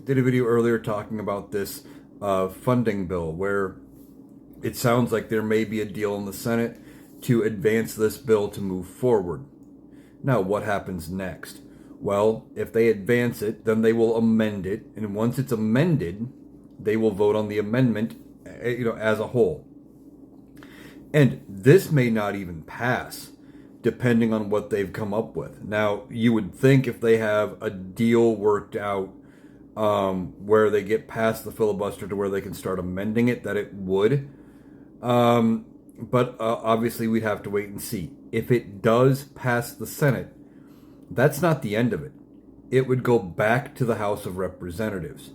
did a video earlier talking about this funding bill where it sounds like there may be a deal in the Senate to advance this bill to move forward. Now, what happens next? Well, if they advance it, then they will amend it, and once it's amended, they will vote on the amendment, as a whole. And this may not even pass, depending on what they've come up with. Now, you would think if they have a deal worked out where they get past the filibuster to where they can start amending it, that it would. But obviously, we'd have to wait and see. If it does pass the Senate, that's not the end of it. It would go back to the House of Representatives.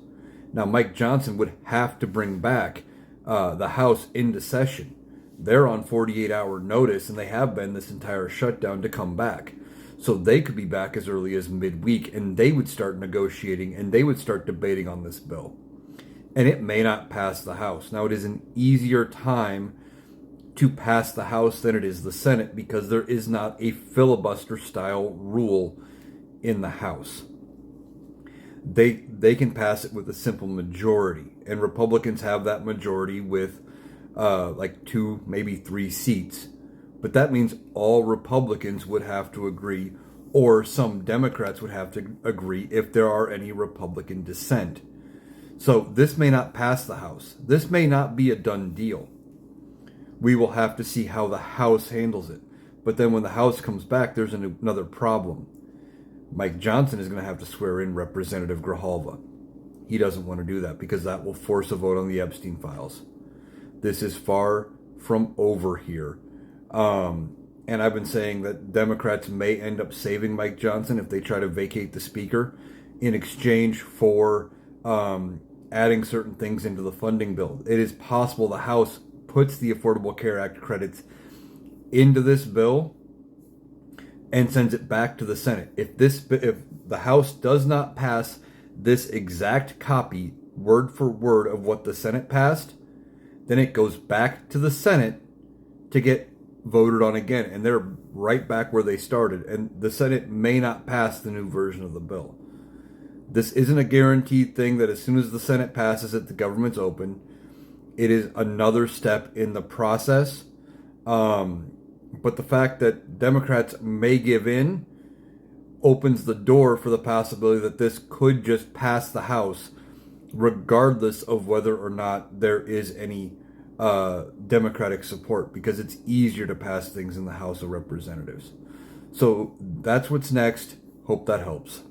Now, Mike Johnson would have to bring back the House into session. They're on 48-hour notice, and they have been this entire shutdown to come back. So they could be back as early as midweek, and they would start negotiating, and they would start debating on this bill. And it may not pass the House. Now, it is an easier time to pass the House than it is the Senate because there is not a filibuster-style rule in the House. They can pass it with a simple majority, and Republicans have that majority with like 2, maybe 3 seats. But that means all Republicans would have to agree, or some Democrats would have to agree if there are any Republican dissent. So this may not pass the House. This may not be a done deal. We will have to see how the House handles it. But then when the House comes back, there's another problem. Mike Johnson is going to have to swear in Representative Grijalva. He doesn't want to do that because that will force a vote on the Epstein files. This is far from over here. And I've been saying that Democrats may end up saving Mike Johnson if they try to vacate the speaker in exchange for adding certain things into the funding bill. It is possible the House puts the Affordable Care Act credits into this bill and sends it back to the Senate. If the House does not pass this exact copy, word for word, of what the Senate passed, then it goes back to the Senate to get voted on again. And they're right back where they started. And the Senate may not pass the new version of the bill. This isn't a guaranteed thing that as soon as the Senate passes it, the government's open. It is another step in the process. But the fact that Democrats may give in opens the door for the possibility that this could just pass the House, regardless of whether or not there is any Democratic support, because it's easier to pass things in the House of Representatives. So that's what's next. Hope that helps.